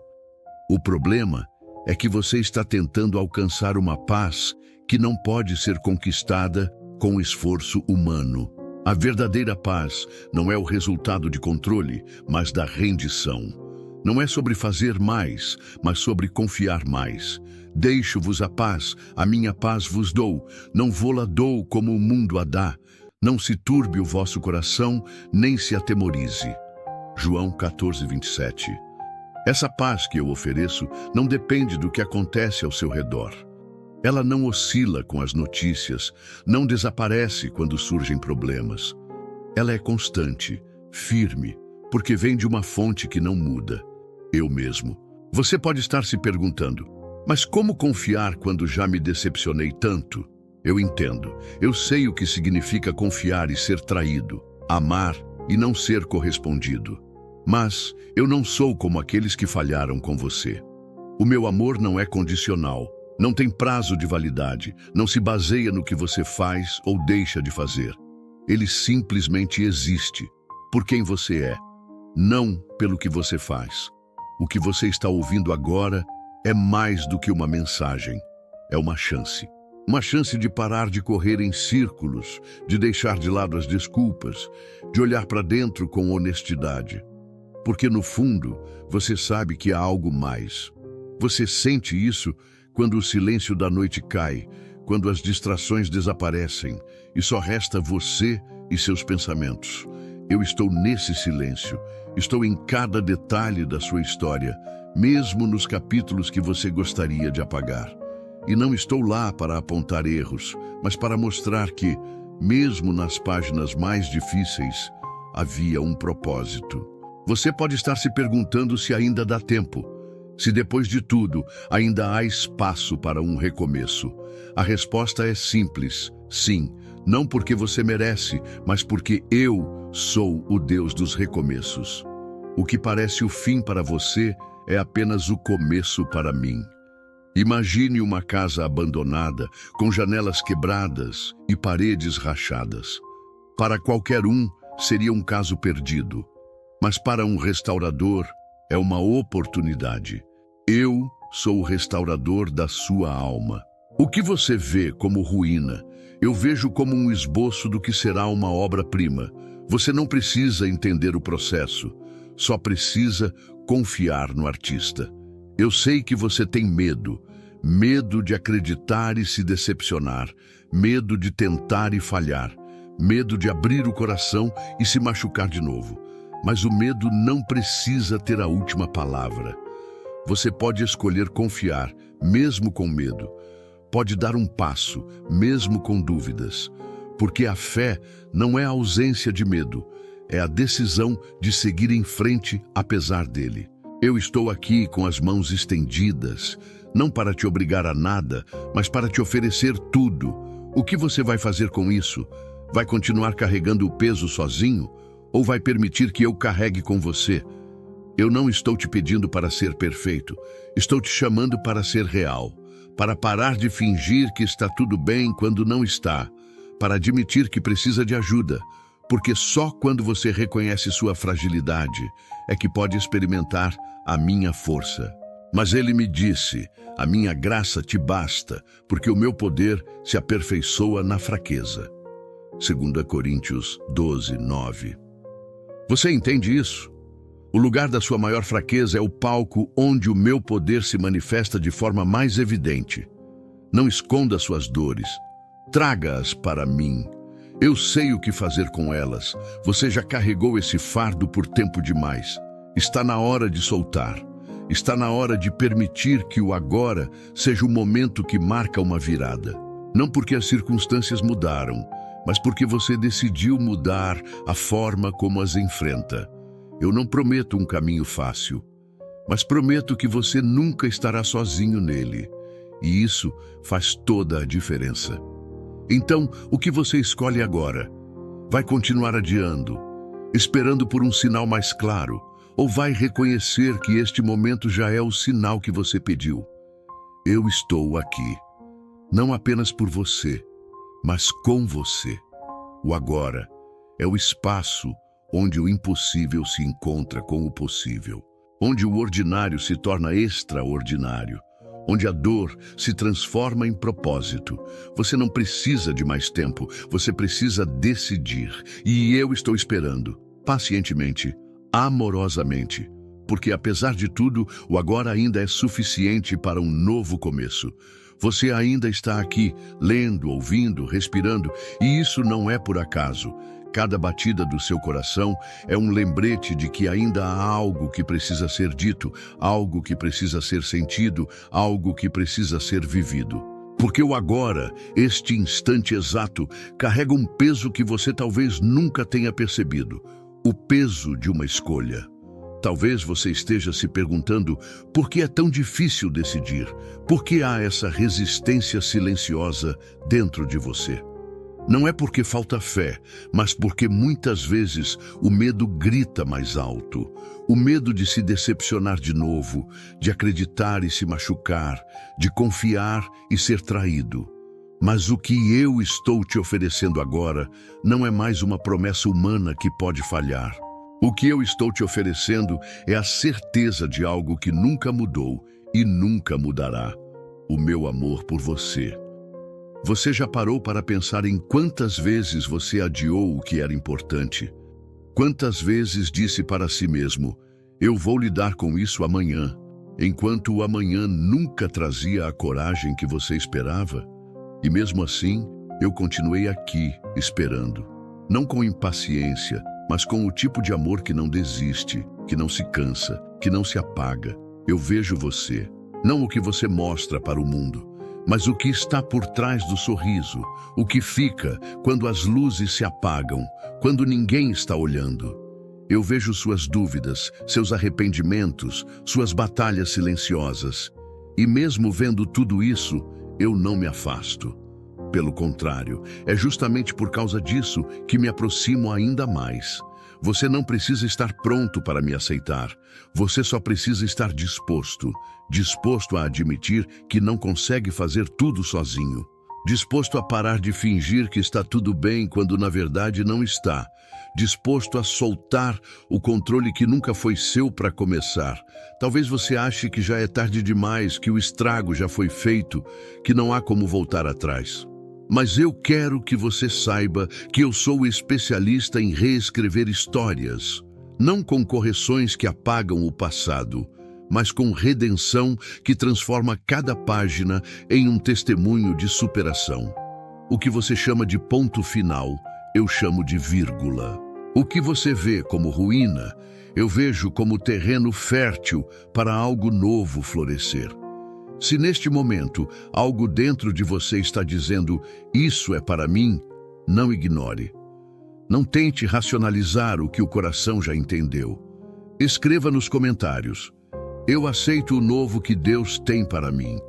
O problema é que você está tentando alcançar uma paz que não pode ser conquistada com esforço humano. A verdadeira paz não é o resultado de controle, mas da rendição. Não é sobre fazer mais, mas sobre confiar mais. Deixo-vos a paz, a minha paz vos dou. Não vô-la dou como o mundo a dá. Não se turbe o vosso coração, nem se atemorize. João 14:27. Essa paz que eu ofereço não depende do que acontece ao seu redor. Ela não oscila com as notícias, não desaparece quando surgem problemas. Ela é constante, firme, porque vem de uma fonte que não muda. Eu mesmo. Você pode estar se perguntando: mas como confiar quando já me decepcionei tanto? Eu entendo. Eu sei o que significa confiar e ser traído, amar e não ser correspondido. Mas eu não sou como aqueles que falharam com você. O meu amor não é condicional, não tem prazo de validade, não se baseia no que você faz ou deixa de fazer. Ele simplesmente existe, por quem você é, não pelo que você faz. O que você está ouvindo agora é mais do que uma mensagem, é uma chance. Uma chance de parar de correr em círculos, de deixar de lado as desculpas, de olhar para dentro com honestidade. Porque no fundo, você sabe que há algo mais. Você sente isso quando o silêncio da noite cai, quando as distrações desaparecem e só resta você e seus pensamentos. Eu estou nesse silêncio, estou em cada detalhe da sua história, mesmo nos capítulos que você gostaria de apagar. E não estou lá para apontar erros, mas para mostrar que, mesmo nas páginas mais difíceis, havia um propósito. Você pode estar se perguntando se ainda dá tempo, se depois de tudo ainda há espaço para um recomeço. A resposta é simples: sim. Não porque você merece, mas porque eu sou o Deus dos recomeços. O que parece o fim para você é apenas o começo para mim. Imagine uma casa abandonada, com janelas quebradas e paredes rachadas. Para qualquer um, seria um caso perdido. Mas para um restaurador, é uma oportunidade. Eu sou o restaurador da sua alma. O que você vê como ruína, eu vejo como um esboço do que será uma obra-prima. Você não precisa entender o processo, só precisa confiar no artista. Eu sei que você tem medo, medo de acreditar e se decepcionar, medo de tentar e falhar, medo de abrir o coração e se machucar de novo. Mas o medo não precisa ter a última palavra. Você pode escolher confiar, mesmo com medo. pode dar um passo, mesmo com dúvidas. Porque a fé não é a ausência de medo, é a decisão de seguir em frente apesar dele. Eu estou aqui com as mãos estendidas, não para te obrigar a nada, mas para te oferecer tudo. O que você vai fazer com isso? Vai continuar carregando o peso sozinho? Ou vai permitir que eu carregue com você? Eu não estou te pedindo para ser perfeito, estou te chamando para ser real, para parar de fingir que está tudo bem quando não está, para admitir que precisa de ajuda, porque só quando você reconhece sua fragilidade é que pode experimentar a minha força. Mas ele me disse, a minha graça te basta, porque o meu poder se aperfeiçoa na fraqueza. 2 Coríntios 12, 9. Você entende isso? O lugar da sua maior fraqueza é o palco onde o meu poder se manifesta de forma mais evidente. Não esconda suas dores. Traga-as para mim. Eu sei o que fazer com elas. Você já carregou esse fardo por tempo demais. Está na hora de soltar. Está na hora de permitir que o agora seja o momento que marca uma virada. Não porque as circunstâncias mudaram, mas porque você decidiu mudar a forma como as enfrenta. Eu não prometo um caminho fácil, mas prometo que você nunca estará sozinho nele. E isso faz toda a diferença. Então, o que você escolhe agora? Vai continuar adiando, esperando por um sinal mais claro, ou vai reconhecer que este momento já é o sinal que você pediu? Eu estou aqui, não apenas por você, mas com você. O agora é o espaço onde o impossível se encontra com o possível, onde o ordinário se torna extraordinário, onde a dor se transforma em propósito. Você não precisa de mais tempo, você precisa decidir. E eu estou esperando, pacientemente, amorosamente, porque apesar de tudo, o agora ainda é suficiente para um novo começo. Você ainda está aqui, lendo, ouvindo, respirando, e isso não é por acaso. Cada batida do seu coração é um lembrete de que ainda há algo que precisa ser dito, algo que precisa ser sentido, algo que precisa ser vivido. Porque o agora, este instante exato, carrega um peso que você talvez nunca tenha percebido. O peso de uma escolha. Talvez você esteja se perguntando por que é tão difícil decidir, por que há essa resistência silenciosa dentro de você. Não é porque falta fé, mas porque muitas vezes o medo grita mais alto. O medo de se decepcionar de novo, de acreditar e se machucar, de confiar e ser traído. Mas o que eu estou te oferecendo agora não é mais uma promessa humana que pode falhar. O que eu estou te oferecendo é a certeza de algo que nunca mudou e nunca mudará: o meu amor por você. Você já parou para pensar em quantas vezes você adiou o que era importante? Quantas vezes disse para si mesmo, eu vou lidar com isso amanhã, enquanto o amanhã nunca trazia a coragem que você esperava? E mesmo assim, eu continuei aqui, esperando. Não com impaciência, mas com o tipo de amor que não desiste, que não se cansa, que não se apaga. Eu vejo você, não o que você mostra para o mundo, mas o que está por trás do sorriso, o que fica quando as luzes se apagam, quando ninguém está olhando. Eu vejo suas dúvidas, seus arrependimentos, suas batalhas silenciosas. E mesmo vendo tudo isso, eu não me afasto. Pelo contrário, é justamente por causa disso que me aproximo ainda mais. Você não precisa estar pronto para me aceitar. Você só precisa estar disposto a admitir que não consegue fazer tudo sozinho. Disposto a parar de fingir que está tudo bem quando na verdade não está. Disposto a soltar o controle que nunca foi seu para começar. Talvez você ache que já é tarde demais, que o estrago já foi feito, que não há como voltar atrás. Mas eu quero que você saiba que eu sou especialista em reescrever histórias, não com correções que apagam o passado, mas com redenção que transforma cada página em um testemunho de superação. O que você chama de ponto final, eu chamo de vírgula. O que você vê como ruína, eu vejo como terreno fértil para algo novo florescer. Se neste momento algo dentro de você está dizendo, isso é para mim, não ignore. Não tente racionalizar o que o coração já entendeu. Escreva nos comentários, eu aceito o novo que Deus tem para mim.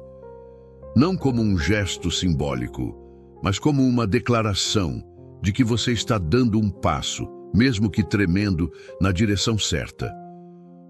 Não como um gesto simbólico, mas como uma declaração de que você está dando um passo, mesmo que tremendo, na direção certa.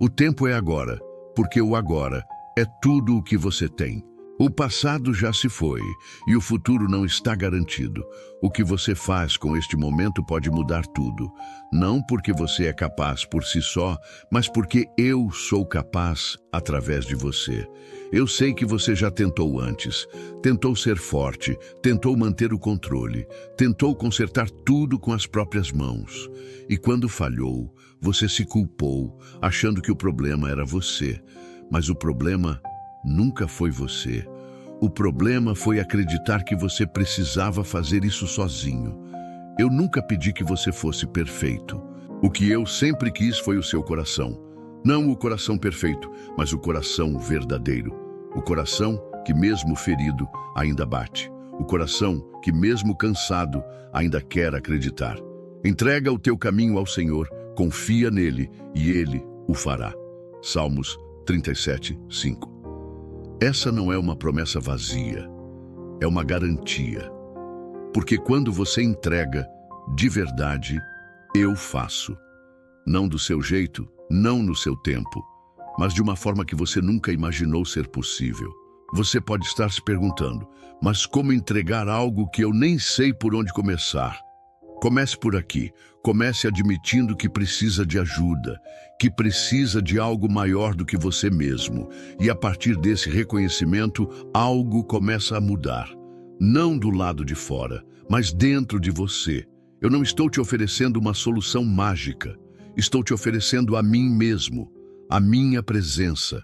O tempo é agora, porque o agora é tudo o que você tem. O passado já se foi e o futuro não está garantido. O que você faz com este momento pode mudar tudo. Não porque você é capaz por si só, mas porque eu sou capaz através de você. Eu sei que você já tentou antes. Tentou ser forte, tentou manter o controle, tentou consertar tudo com as próprias mãos. E quando falhou, você se culpou, achando que o problema era você. Mas o problema nunca foi você. O problema foi acreditar que você precisava fazer isso sozinho. Eu nunca pedi que você fosse perfeito. O que eu sempre quis foi o seu coração. Não o coração perfeito, mas o coração verdadeiro. O coração que, mesmo ferido, ainda bate. O coração que, mesmo cansado, ainda quer acreditar. Entrega o teu caminho ao Senhor, confia nele e ele o fará. Salmos 37, 5. Essa não é uma promessa vazia, é uma garantia. Porque quando você entrega, de verdade, eu faço. Não do seu jeito, não no seu tempo, mas de uma forma que você nunca imaginou ser possível. Você pode estar se perguntando, mas como entregar algo que eu nem sei por onde começar? Comece por aqui. Comece admitindo que precisa de ajuda, que precisa de algo maior do que você mesmo. E a partir desse reconhecimento, algo começa a mudar. Não do lado de fora, mas dentro de você. Eu não estou te oferecendo uma solução mágica. Estou te oferecendo a mim mesmo, a minha presença,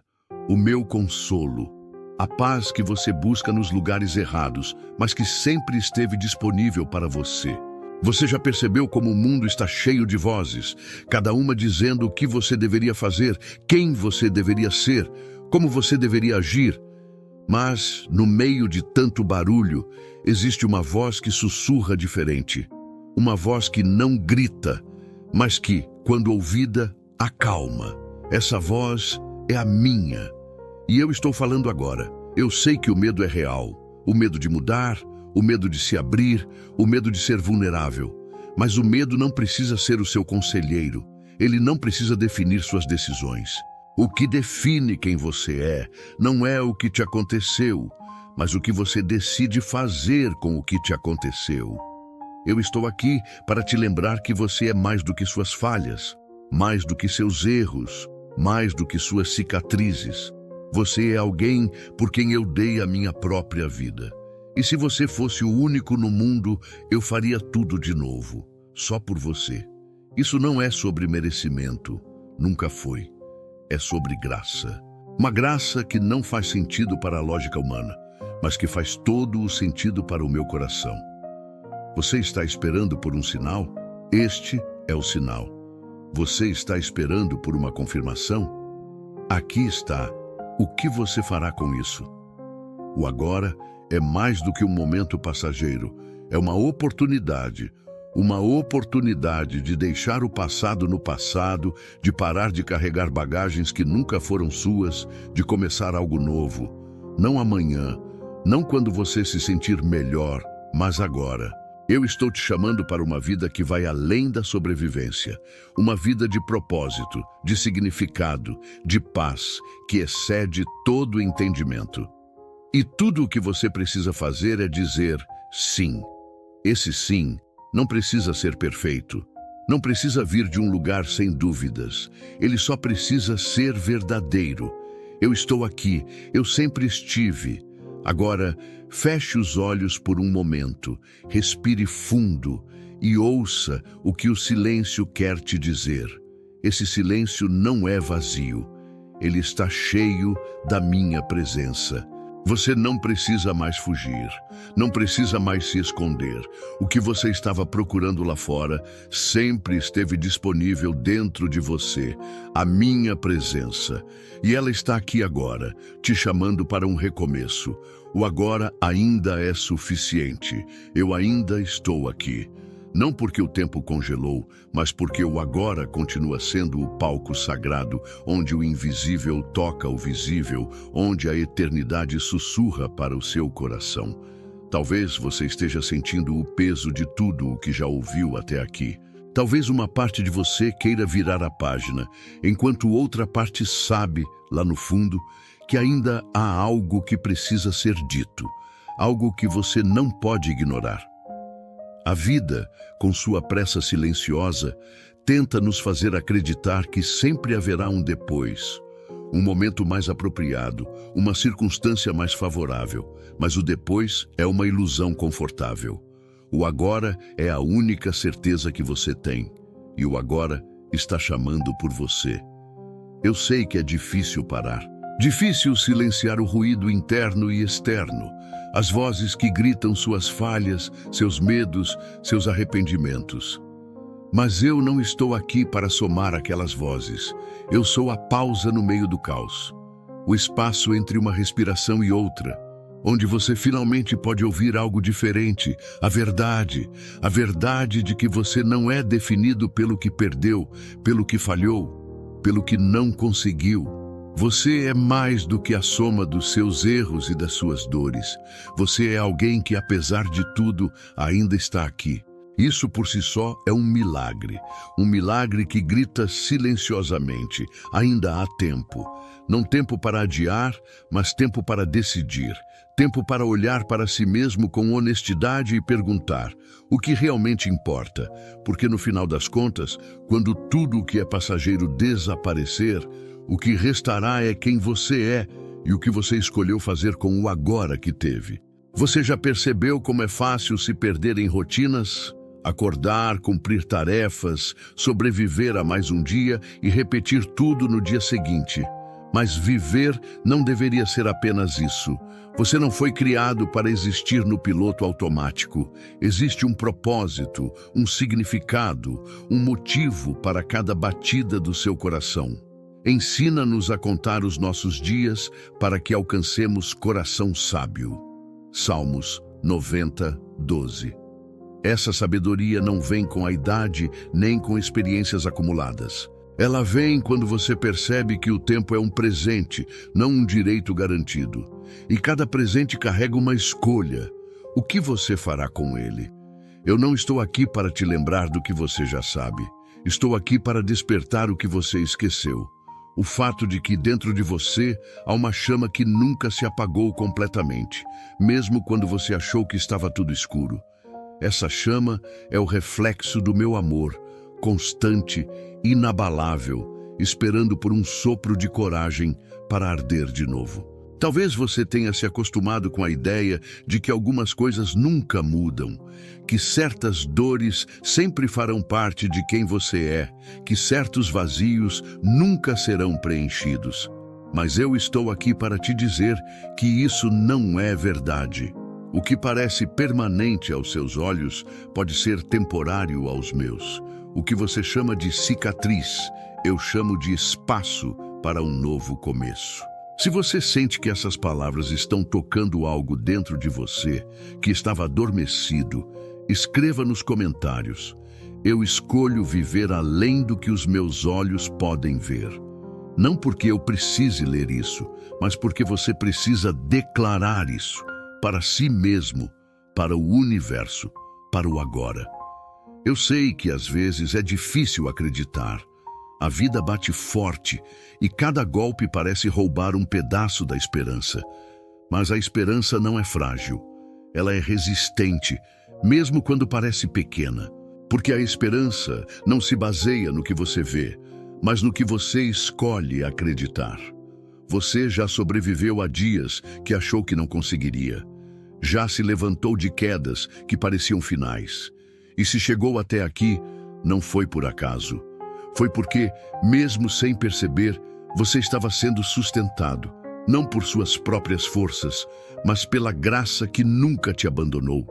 o meu consolo, a paz que você busca nos lugares errados, mas que sempre esteve disponível para você. Você já percebeu como o mundo está cheio de vozes, cada uma dizendo o que você deveria fazer, quem você deveria ser, como você deveria agir? Mas, no meio de tanto barulho, existe uma voz que sussurra diferente. Uma voz que não grita, mas que, quando ouvida, acalma. Essa voz é a minha. E eu estou falando agora. Eu sei que o medo é real. O medo de mudar, o medo de se abrir, o medo de ser vulnerável. Mas o medo não precisa ser o seu conselheiro. Ele não precisa definir suas decisões. O que define quem você é não é o que te aconteceu, mas o que você decide fazer com o que te aconteceu. Eu estou aqui para te lembrar que você é mais do que suas falhas, mais do que seus erros, mais do que suas cicatrizes. Você é alguém por quem eu dei a minha própria vida. E se você fosse o único no mundo, eu faria tudo de novo, só por você. Isso não é sobre merecimento, nunca foi. É sobre graça. Uma graça que não faz sentido para a lógica humana, mas que faz todo o sentido para o meu coração. Você está esperando por um sinal? Este é o sinal. Você está esperando por uma confirmação? Aqui está. O que você fará com isso? O agora é mais do que um momento passageiro. É uma oportunidade de deixar o passado no passado, de parar de carregar bagagens que nunca foram suas, de começar algo novo. Não amanhã, não quando você se sentir melhor, mas agora. Eu estou te chamando para uma vida que vai além da sobrevivência. Uma vida de propósito, de significado, de paz, que excede todo entendimento. E tudo o que você precisa fazer é dizer sim. Esse sim não precisa ser perfeito. Não precisa vir de um lugar sem dúvidas. Ele só precisa ser verdadeiro. Eu estou aqui, eu sempre estive. Agora, feche os olhos por um momento, respire fundo e ouça o que o silêncio quer te dizer. Esse silêncio não é vazio. Ele está cheio da minha presença. Você não precisa mais fugir, não precisa mais se esconder. O que você estava procurando lá fora sempre esteve disponível dentro de você, a minha presença. E ela está aqui agora, te chamando para um recomeço. O agora ainda é suficiente. Eu ainda estou aqui. Não porque o tempo congelou, mas porque o agora continua sendo o palco sagrado, onde o invisível toca o visível, onde a eternidade sussurra para o seu coração. Talvez você esteja sentindo o peso de tudo o que já ouviu até aqui. Talvez uma parte de você queira virar a página, enquanto outra parte sabe, lá no fundo, que ainda há algo que precisa ser dito, algo que você não pode ignorar. A vida, com sua pressa silenciosa, tenta nos fazer acreditar que sempre haverá um depois, um momento mais apropriado, uma circunstância mais favorável, mas o depois é uma ilusão confortável. O agora é a única certeza que você tem, e o agora está chamando por você. Eu sei que é difícil parar. Difícil silenciar o ruído interno e externo, as vozes que gritam suas falhas, seus medos, seus arrependimentos. Mas eu não estou aqui para somar aquelas vozes. Eu sou a pausa no meio do caos, o espaço entre uma respiração e outra, onde você finalmente pode ouvir algo diferente, a verdade de que você não é definido pelo que perdeu, pelo que falhou, pelo que não conseguiu. Você é mais do que a soma dos seus erros e das suas dores. Você é alguém que, apesar de tudo, ainda está aqui. Isso por si só é um milagre que grita silenciosamente. Ainda há tempo. Não tempo para adiar, mas tempo para decidir. Tempo para olhar para si mesmo com honestidade e perguntar o que realmente importa. Porque no final das contas, quando tudo o que é passageiro desaparecer, o que restará é quem você é e o que você escolheu fazer com o agora que teve. Você já percebeu como é fácil se perder em rotinas? Acordar, cumprir tarefas, sobreviver a mais um dia e repetir tudo no dia seguinte. Mas viver não deveria ser apenas isso. Você não foi criado para existir no piloto automático. Existe um propósito, um significado, um motivo para cada batida do seu coração. Ensina-nos a contar os nossos dias para que alcancemos coração sábio. Salmos 90, 12. Essa sabedoria não vem com a idade nem com experiências acumuladas. Ela vem quando você percebe que o tempo é um presente, não um direito garantido. E cada presente carrega uma escolha. O que você fará com ele? Eu não estou aqui para te lembrar do que você já sabe. Estou aqui para despertar o que você esqueceu. O fato de que dentro de você há uma chama que nunca se apagou completamente, mesmo quando você achou que estava tudo escuro. Essa chama é o reflexo do meu amor, constante, inabalável, esperando por um sopro de coragem para arder de novo. Talvez você tenha se acostumado com a ideia de que algumas coisas nunca mudam, que certas dores sempre farão parte de quem você é, que certos vazios nunca serão preenchidos. Mas eu estou aqui para te dizer que isso não é verdade. O que parece permanente aos seus olhos pode ser temporário aos meus. O que você chama de cicatriz, eu chamo de espaço para um novo começo. Se você sente que essas palavras estão tocando algo dentro de você, que estava adormecido, escreva nos comentários. Eu escolho viver além do que os meus olhos podem ver. Não porque eu precise ler isso, mas porque você precisa declarar isso para si mesmo, para o universo, para o agora. Eu sei que às vezes é difícil acreditar. A vida bate forte e cada golpe parece roubar um pedaço da esperança. Mas a esperança não é frágil. Ela é resistente, mesmo quando parece pequena. Porque a esperança não se baseia no que você vê, mas no que você escolhe acreditar. Você já sobreviveu a dias que achou que não conseguiria. Já se levantou de quedas que pareciam finais. E se chegou até aqui, não foi por acaso. Foi porque, mesmo sem perceber, você estava sendo sustentado. não por suas próprias forças, mas pela graça que nunca te abandonou.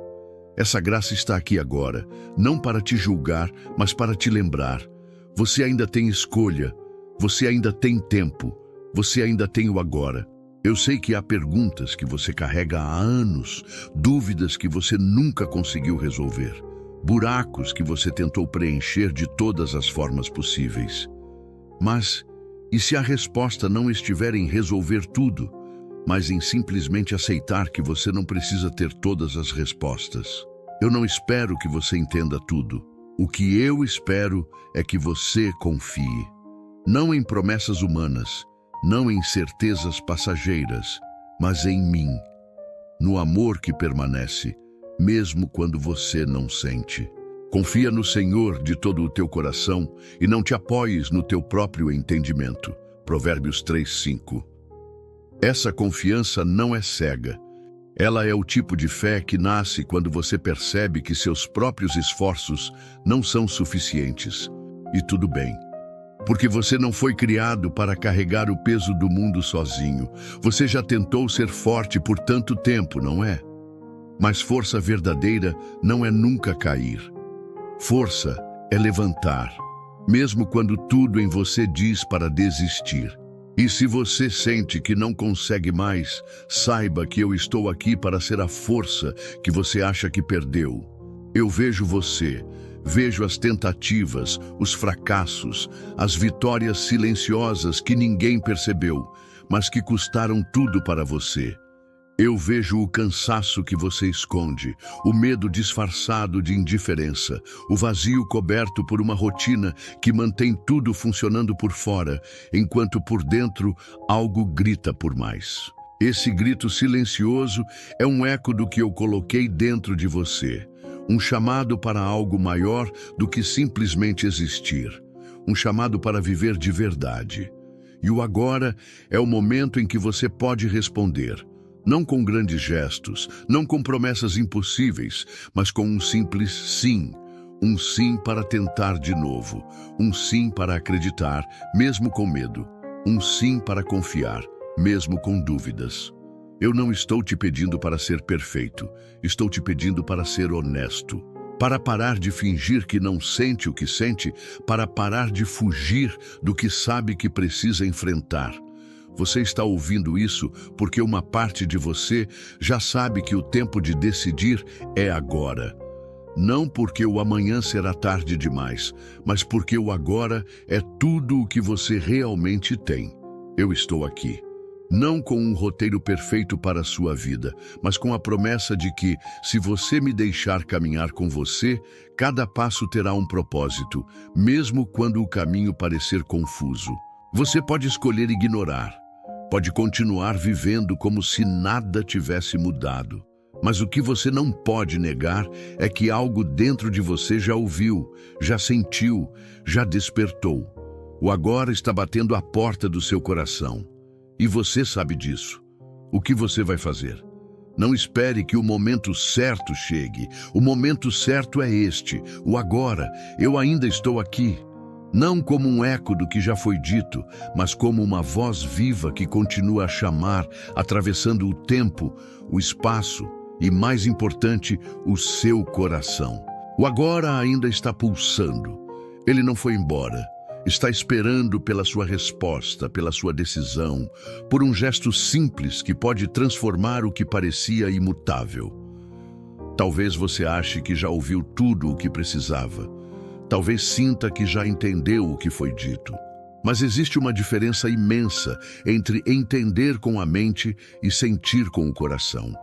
Essa graça está aqui agora, não para te julgar, mas para te lembrar. Você ainda tem escolha, você ainda tem tempo, você ainda tem o agora. Eu sei que há perguntas que você carrega há anos, dúvidas que você nunca conseguiu resolver, buracos que você tentou preencher de todas as formas possíveis. Mas, e se a resposta não estiver em resolver tudo, mas em simplesmente aceitar que você não precisa ter todas as respostas? Eu não espero que você entenda tudo. O que eu espero é que você confie. Não em promessas humanas, não em certezas passageiras, mas em mim, no amor que permanece, mesmo quando você não sente. Confia no Senhor de todo o teu coração e não te apoies no teu próprio entendimento. Provérbios 3:5. Essa confiança não é cega. Ela é o tipo de fé que nasce quando você percebe que seus próprios esforços não são suficientes. E tudo bem. Porque você não foi criado para carregar o peso do mundo sozinho. Você já tentou ser forte por tanto tempo, não é? Mas força verdadeira não é nunca cair. Força é levantar, mesmo quando tudo em você diz para desistir. E se você sente que não consegue mais, saiba que eu estou aqui para ser a força que você acha que perdeu. Eu vejo você. Vejo as tentativas, os fracassos, as vitórias silenciosas que ninguém percebeu, mas que custaram tudo para você. Eu vejo o cansaço que você esconde, o medo disfarçado de indiferença, o vazio coberto por uma rotina que mantém tudo funcionando por fora, enquanto por dentro algo grita por mais. Esse grito silencioso é um eco do que eu coloquei dentro de você. Um chamado para algo maior do que simplesmente existir. Um chamado para viver de verdade. E o agora é o momento em que você pode responder. Não com grandes gestos, não com promessas impossíveis, mas com um simples sim. Um sim para tentar de novo. Um sim para acreditar, mesmo com medo. Um sim para confiar, mesmo com dúvidas. Eu não estou te pedindo para ser perfeito, estou te pedindo para ser honesto, para parar de fingir que não sente o que sente, para parar de fugir do que sabe que precisa enfrentar. Você está ouvindo isso porque uma parte de você já sabe que o tempo de decidir é agora. Não porque o amanhã será tarde demais, mas porque o agora é tudo o que você realmente tem. Eu estou aqui. Não com um roteiro perfeito para a sua vida, mas com a promessa de que, se você me deixar caminhar com você, cada passo terá um propósito, mesmo quando o caminho parecer confuso. Você pode escolher ignorar, pode continuar vivendo como se nada tivesse mudado. Mas o que você não pode negar é que algo dentro de você já ouviu, já sentiu, já despertou. O agora está batendo à porta do seu coração. E você sabe disso. O que você vai fazer? Não espere que o momento certo chegue. O momento certo é este, o agora. Eu ainda estou aqui. Não como um eco do que já foi dito, mas como uma voz viva que continua a chamar, atravessando o tempo, o espaço e, mais importante, o seu coração. O agora ainda está pulsando. Ele não foi embora. Está esperando pela sua resposta, pela sua decisão, por um gesto simples que pode transformar o que parecia imutável. Talvez você ache que já ouviu tudo o que precisava. Talvez sinta que já entendeu o que foi dito. Mas existe uma diferença imensa entre entender com a mente e sentir com o coração.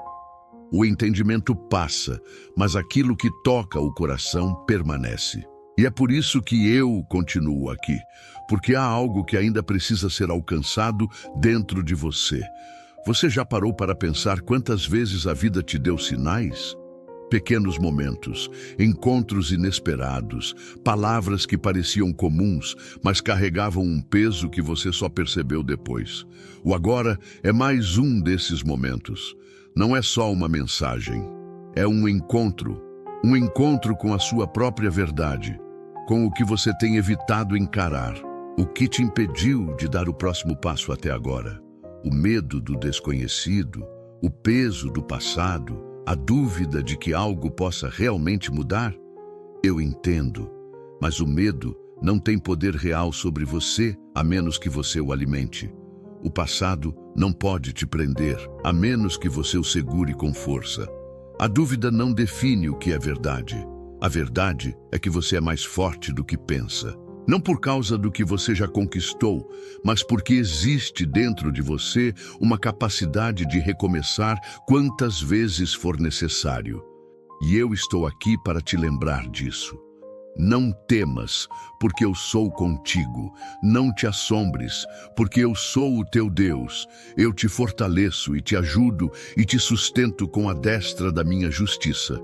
O entendimento passa, mas aquilo que toca o coração permanece. E é por isso que eu continuo aqui, porque há algo que ainda precisa ser alcançado dentro de você. Você já parou para pensar quantas vezes a vida te deu sinais? Pequenos momentos, encontros inesperados, palavras que pareciam comuns, mas carregavam um peso que você só percebeu depois. O agora é mais um desses momentos. Não é só uma mensagem, é um encontro com a sua própria verdade, com o que você tem evitado encarar, o que te impediu de dar o próximo passo até agora. O medo do desconhecido, o peso do passado, a dúvida de que algo possa realmente mudar? Eu entendo, mas o medo não tem poder real sobre você a menos que você o alimente. O passado não pode te prender a menos que você o segure com força. A dúvida não define o que é verdade. A verdade é que você é mais forte do que pensa. Não por causa do que você já conquistou, mas porque existe dentro de você uma capacidade de recomeçar quantas vezes for necessário. E eu estou aqui para te lembrar disso. Não temas, porque eu sou contigo. Não te assombres, porque eu sou o teu Deus. Eu te fortaleço e te ajudo e te sustento com a destra da minha justiça.